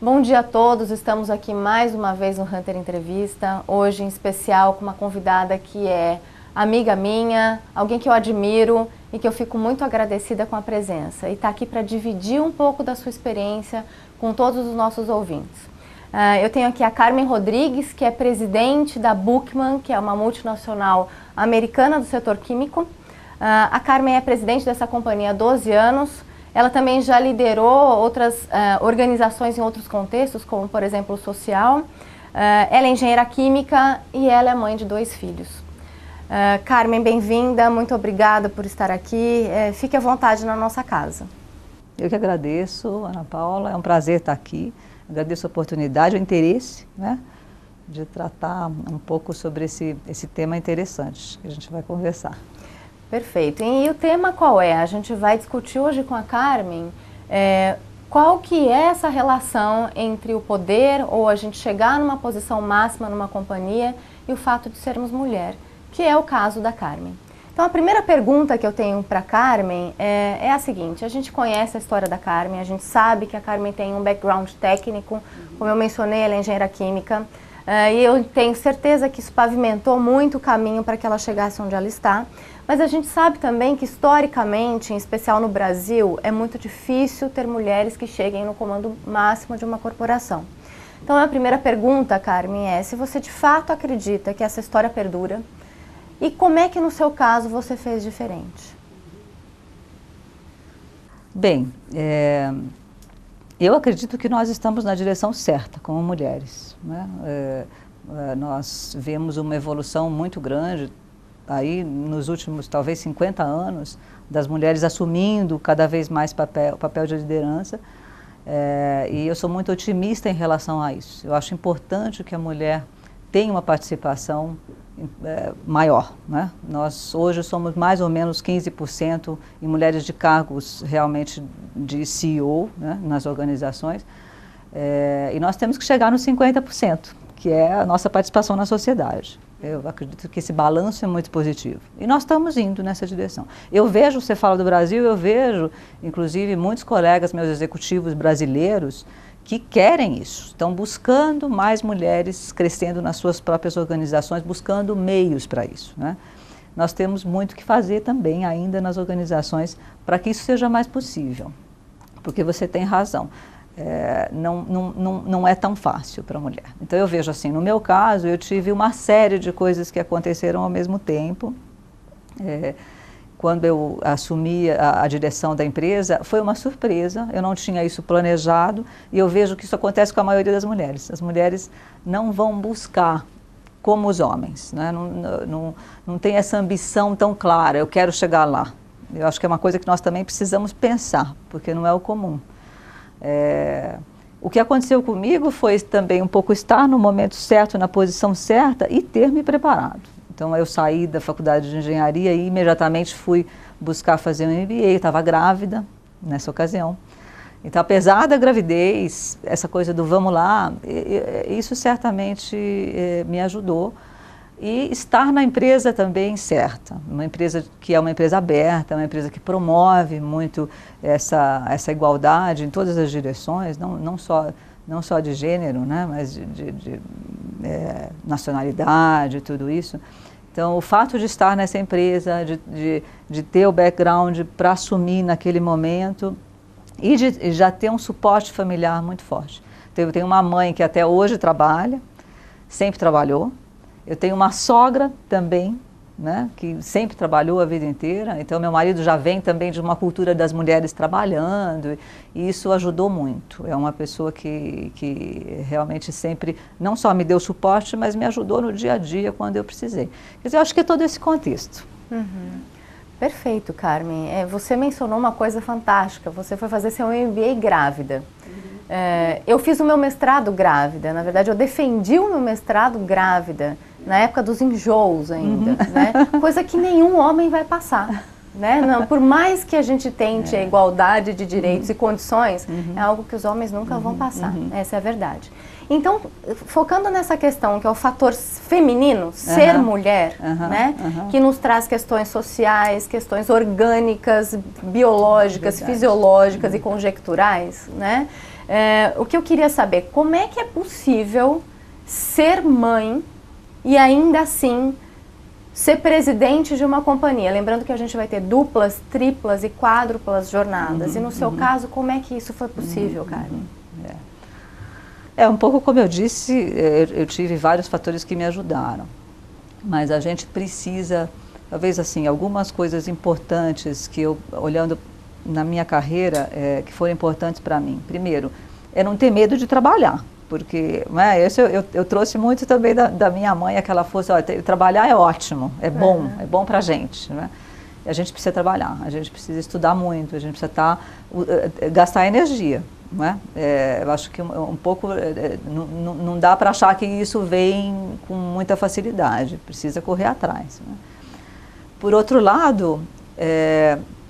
Bom dia a todos, estamos aqui mais uma vez no Hunter Entrevista, hoje em especial com uma convidada que é amiga minha, alguém que eu admiro e que eu fico muito agradecida com a presença. E está aqui para dividir um pouco da sua experiência com todos os nossos ouvintes. Eu tenho aqui a Carmen Rodrigues, que é presidente da Buchmann, que é uma multinacional americana do setor químico. A Carmen é presidente dessa companhia há 12 anos. Ela também já liderou outras organizações em outros contextos, como, por exemplo, o social. Ela é engenheira química e ela é mãe de 2 filhos. Carmen, bem-vinda, muito obrigada por estar aqui. Fique à vontade na nossa casa. Eu que agradeço, Ana Paula, é um prazer estar aqui. Agradeço a oportunidade, o interesse, né, de tratar um pouco sobre esse tema interessante que a gente vai conversar. Perfeito. E o tema qual é? A gente vai discutir hoje com a Carmen qual que é essa relação entre o poder ou a gente chegar numa posição máxima numa companhia e o fato de sermos mulher, que é o caso da Carmen. Então a primeira pergunta que eu tenho para a Carmen é a seguinte: a gente conhece a história da Carmen, a gente sabe que a Carmen tem um background técnico, como eu mencionei, ela é engenheira química, e eu tenho certeza que isso pavimentou muito o caminho para que ela chegasse onde ela está. Mas a gente sabe também que, historicamente, em especial no Brasil, é muito difícil ter mulheres que cheguem no comando máximo de uma corporação. Então, a primeira pergunta, Carmen, é se você de fato acredita que essa história perdura e como é que, no seu caso, você fez diferente? Bem, eu acredito que nós estamos na direção certa como mulheres, né? Nós vemos uma evolução muito grande aí nos últimos, talvez, 50 anos, das mulheres assumindo cada vez mais papel de liderança, e eu sou muito otimista em relação a isso. Eu acho importante que a mulher tenha uma participação maior, né? Nós hoje somos mais ou menos 15% em mulheres de cargos realmente de CEO, né, nas organizações, e nós temos que chegar nos 50%, que é a nossa participação na sociedade. Eu acredito que esse balanço é muito positivo. E nós estamos indo nessa direção. Eu vejo, você fala do Brasil, eu vejo, inclusive, muitos colegas meus executivos brasileiros que querem isso. Estão buscando mais mulheres crescendo nas suas próprias organizações, buscando meios para isso, né? Nós temos muito que fazer também ainda nas organizações para que isso seja mais possível. Porque você tem razão. Não é tão fácil para a mulher. Então eu vejo assim, no meu caso, eu tive uma série de coisas que aconteceram ao mesmo tempo. Quando eu assumi a direção da empresa, foi uma surpresa, eu não tinha isso planejado, e eu vejo que isso acontece com a maioria das mulheres. As mulheres não vão buscar como os homens, né? Não tem essa ambição tão clara, eu quero chegar lá. Eu acho que é uma coisa que nós também precisamos pensar, porque não é o comum. O que aconteceu comigo foi também um pouco estar no momento certo, na posição certa e ter me preparado. Então eu saí da faculdade de engenharia e imediatamente fui buscar fazer um MBA, estava grávida nessa ocasião. Então, apesar da gravidez, essa coisa do vamos lá, isso certamente me ajudou. E estar na empresa também certa, uma empresa que é uma empresa aberta, uma empresa que promove muito essa igualdade em todas as direções, não só de gênero, né, mas de nacionalidade, tudo isso. Então, o fato de estar nessa empresa, de ter o background para assumir naquele momento e de já ter um suporte familiar muito forte. Então, eu tenho uma mãe que até hoje trabalha, sempre trabalhou. Eu tenho uma sogra também, né, que sempre trabalhou a vida inteira. Então, meu marido já vem também de uma cultura das mulheres trabalhando, e isso ajudou muito. É uma pessoa que realmente sempre não só me deu suporte, mas me ajudou no dia a dia quando eu precisei. Quer dizer, eu acho que é todo esse contexto. Uhum. Perfeito, Carmen. Você mencionou uma coisa fantástica. Você foi fazer seu MBA grávida. Eu fiz o meu mestrado grávida. Na verdade, eu defendi o meu mestrado grávida, na época dos enjoos ainda, né? Coisa que nenhum homem vai passar, né? Não, por mais que a gente tente a igualdade de direitos e condições, é algo que os homens nunca vão passar. Essa é a verdade. Então, focando nessa questão, que é o fator feminino, ser mulher, né? Que nos traz questões sociais, questões orgânicas, biológicas, fisiológicas e conjecturais, né? O que eu queria saber, como é que é possível ser mãe e ainda assim ser presidente de uma companhia? Lembrando que a gente vai ter duplas, triplas e quádruplas jornadas. E no seu caso, como é que isso foi possível, Carmen? Um pouco como eu disse, eu tive vários fatores que me ajudaram. Mas a gente precisa, talvez assim, algumas coisas importantes que eu, olhando na minha carreira, que foram importantes para mim. Primeiro, é não ter medo de trabalhar. Porque isso eu trouxe muito também da minha mãe, aquela força, trabalhar é ótimo, é bom para a gente, né? E a gente precisa trabalhar, a gente precisa estudar muito, a gente precisa gastar energia, né? Eu acho que um pouco, não dá para achar que isso vem com muita facilidade, precisa correr atrás, né? Por outro lado,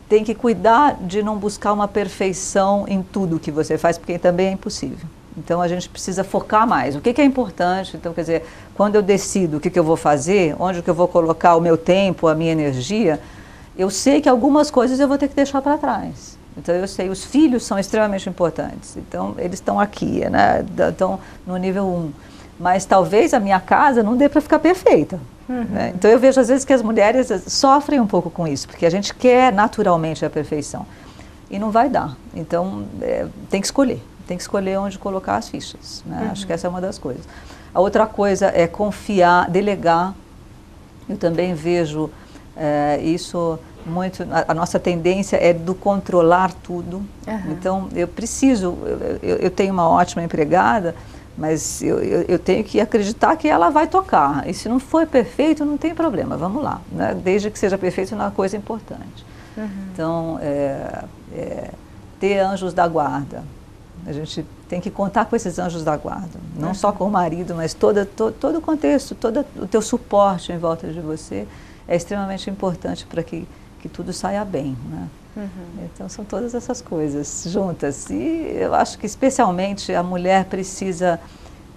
tem que cuidar de não buscar uma perfeição em tudo que você faz, porque também é impossível. Então, a gente precisa focar mais. O que é importante? Então, quer dizer, quando eu decido o que eu vou fazer, onde que eu vou colocar o meu tempo, a minha energia, eu sei que algumas coisas eu vou ter que deixar para trás. Então, eu sei, os filhos são extremamente importantes. Então, eles estão aqui, né? Estão no nível 1. Mas talvez a minha casa não dê para ficar perfeita. Né? Então, eu vejo às vezes que as mulheres sofrem um pouco com isso, porque a gente quer naturalmente a perfeição. E não vai dar. Então, tem que escolher. Tem que escolher onde colocar as fichas, né? Acho que essa é uma das coisas. A outra coisa é confiar, delegar. Eu também vejo isso muito, a nossa tendência é do controlar tudo. Então, eu preciso, eu tenho uma ótima empregada, mas eu tenho que acreditar que ela vai tocar. E se não for perfeito, não tem problema, vamos lá, né? Desde que seja perfeito, é uma coisa importante. Então, ter anjos da guarda. A gente tem que contar com esses anjos da guarda, não só com o marido, mas todo o contexto, todo o teu suporte em volta de você é extremamente importante para que tudo saia bem, né? Então, são todas essas coisas juntas. E eu acho que, especialmente, a mulher precisa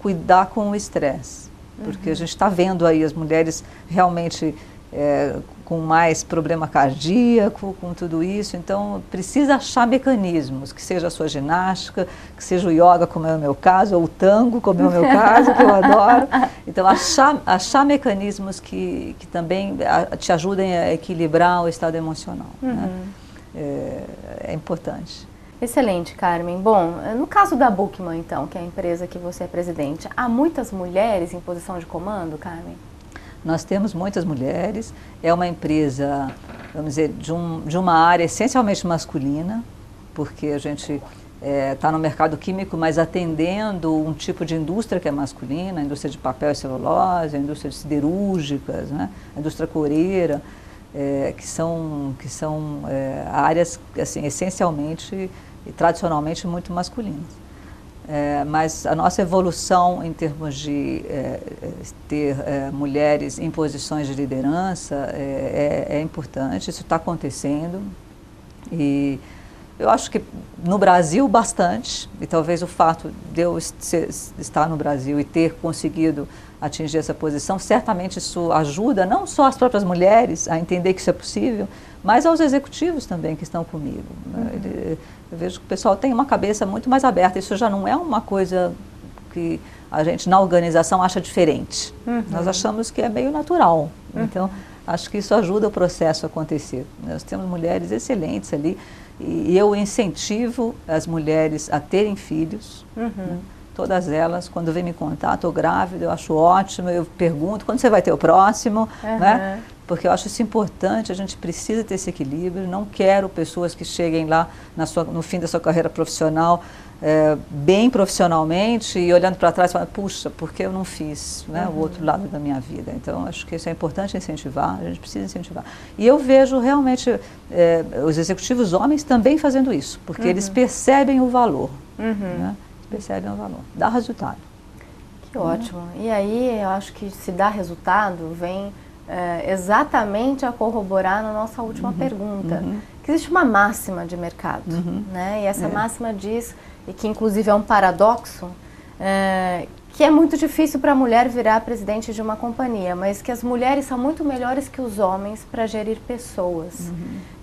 cuidar com o estresse, porque a gente está vendo aí as mulheres realmente com mais problema cardíaco, com tudo isso. Então, precisa achar mecanismos, que seja a sua ginástica, que seja o yoga, como é o meu caso, ou o tango, como é o meu caso, que eu adoro. Então, achar mecanismos que também te ajudem a equilibrar o estado emocional, né? É importante. Excelente, Carmen. Bom, no caso da Bookman, então, que é a empresa que você é presidente, há muitas mulheres em posição de comando, Carmen? Nós temos muitas mulheres, é uma empresa, vamos dizer, de uma área essencialmente masculina, porque a gente está no mercado químico, mas atendendo um tipo de indústria que é masculina, a indústria de papel e celulose, a indústria de siderúrgicas, né? A indústria coureira, que são áreas assim, essencialmente e tradicionalmente muito masculinas. Mas a nossa evolução em termos de ter mulheres em posições de liderança é importante, isso está acontecendo. E eu acho que no Brasil bastante, e talvez o fato de eu estar no Brasil e ter conseguido atingir essa posição, certamente isso ajuda não só as próprias mulheres a entender que isso é possível, mas aos executivos também que estão comigo. Eu vejo que o pessoal tem uma cabeça muito mais aberta, isso já não é uma coisa que a gente na organização acha diferente. Nós achamos que é meio natural. Então, acho que isso ajuda o processo a acontecer. Nós temos mulheres excelentes ali, e eu incentivo as mulheres a terem filhos, né? Todas elas, quando vêm me contar, estou grávida, eu acho ótimo, eu pergunto, quando você vai ter o próximo, né? Porque eu acho isso importante, a gente precisa ter esse equilíbrio, não quero pessoas que cheguem lá no fim da sua carreira profissional, bem profissionalmente, e olhando para trás, falando, puxa, por que eu não fiz, né, o outro lado da minha vida? Então, acho que isso é importante incentivar, a gente precisa incentivar. E eu vejo realmente os executivos homens também fazendo isso, porque eles percebem o valor, né? Percebem o valor, dá resultado. Que ótimo. E aí, eu acho que se dá resultado, vem exatamente a corroborar na nossa última pergunta, que existe uma máxima de mercado, né? E essa máxima diz, e que inclusive é um paradoxo, que é muito difícil para a mulher virar presidente de uma companhia, mas que as mulheres são muito melhores que os homens para gerir pessoas.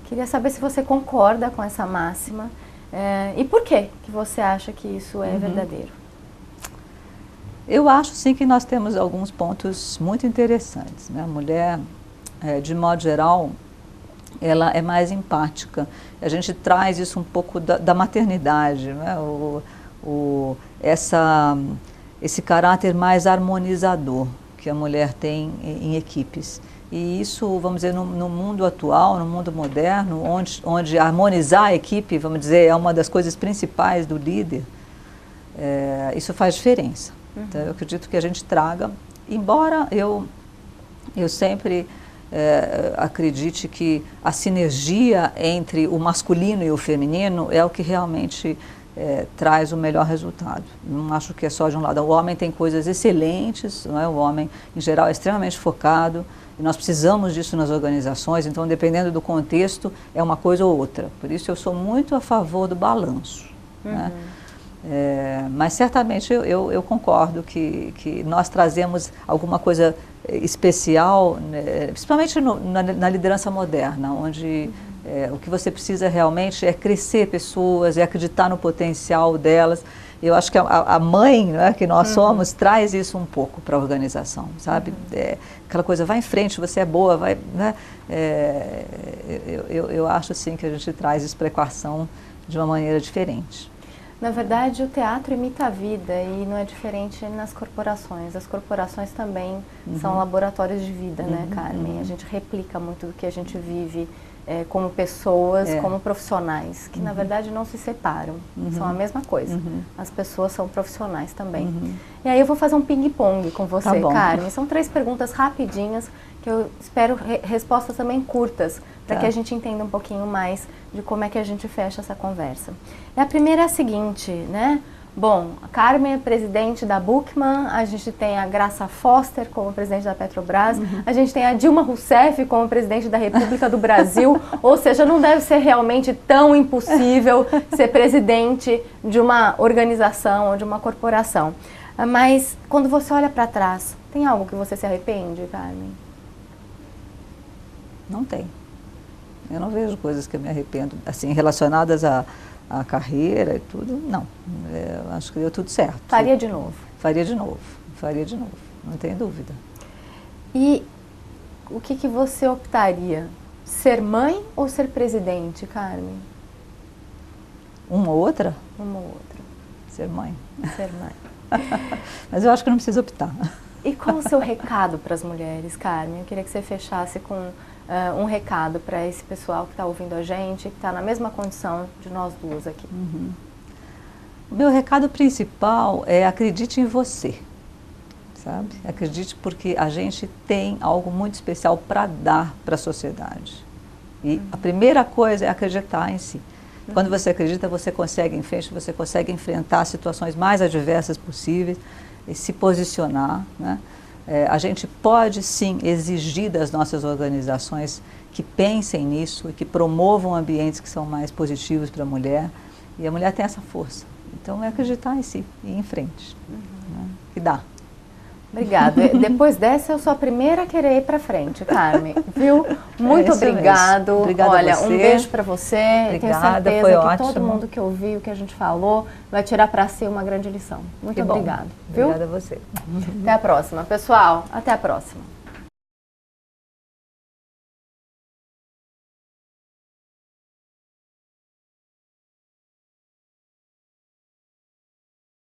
Queria saber se você concorda com essa máxima e por que você acha que isso é verdadeiro? Eu acho sim que nós temos alguns pontos muito interessantes, né? A mulher, de modo geral, ela é mais empática. A gente traz isso um pouco da maternidade, né? Esse caráter mais harmonizador que a mulher tem em equipes. E isso, vamos dizer, no mundo atual, no mundo moderno, onde harmonizar a equipe, vamos dizer, é uma das coisas principais do líder, isso faz diferença. Então, eu acredito que a gente traga, embora eu sempre acredite que a sinergia entre o masculino e o feminino é o que realmente traz o melhor resultado. Não acho que é só de um lado. O homem tem coisas excelentes, não é? O homem, em geral, é extremamente focado, e nós precisamos disso nas organizações, então, dependendo do contexto, é uma coisa ou outra. Por isso, eu sou muito a favor do balanço. Né? Mas certamente eu concordo que nós trazemos alguma coisa especial, né, principalmente na liderança moderna, onde o que você precisa realmente é crescer pessoas, é acreditar no potencial delas. Eu acho que a mãe, né, que nós somos, traz isso um pouco para a organização, sabe? Aquela coisa, vai em frente, você é boa, vai, né? Eu acho assim que a gente traz isso para a equação de uma maneira diferente. Na verdade, o teatro imita a vida e não é diferente nas corporações. As corporações também são laboratórios de vida, né, Carmen? A gente replica muito do que a gente vive como pessoas, como profissionais, que na verdade não se separam, são a mesma coisa. As pessoas são profissionais também. E aí eu vou fazer um ping-pong com você, Carmen. São 3 perguntas rapidinhas, que eu espero respostas também curtas, para que a gente entenda um pouquinho mais de como é que a gente fecha essa conversa. E a primeira é a seguinte, né? Bom, a Carmen é presidente da Buchmann, a gente tem a Graça Foster como presidente da Petrobras, a gente tem a Dilma Rousseff como presidente da República do Brasil, ou seja, não deve ser realmente tão impossível ser presidente de uma organização ou de uma corporação. Mas quando você olha para trás, tem algo que você se arrepende, Carmen? Não tem. Eu não vejo coisas que eu me arrependo, assim, relacionadas a carreira e tudo, não. Eu acho que deu tudo certo. Faria de novo? Faria de novo, não tenho dúvida. E o que você optaria? Ser mãe ou ser presidente, Carmen? Uma ou outra? Uma ou outra. Ser mãe. Ser mãe. Mas eu acho que não preciso optar. E qual o seu recado para as mulheres, Carmen? Eu queria que você fechasse com um recado para esse pessoal que está ouvindo a gente, que está na mesma condição de nós duas aqui. O meu recado principal é: acredite em você, sabe? Acredite, porque a gente tem algo muito especial para dar para a sociedade. E a primeira coisa é acreditar em si. Quando você acredita, você consegue ir em frente, você consegue enfrentar as situações mais adversas possíveis e se posicionar, né? A gente pode sim exigir das nossas organizações que pensem nisso e que promovam ambientes que são mais positivos para a mulher, e a mulher tem essa força. Então é acreditar em si e ir em frente, né? Que dá. Obrigada. Depois dessa, eu sou a primeira a querer ir para frente, Carmen. Viu? Muito obrigado. Obrigada. Olha, a você. Um beijo para você. Obrigada, tenho certeza foi que ótimo. todo mundo que ouviu o que a gente falou vai tirar para si uma grande lição. Muito obrigada. Obrigada a você. Até a próxima, pessoal. Até a próxima.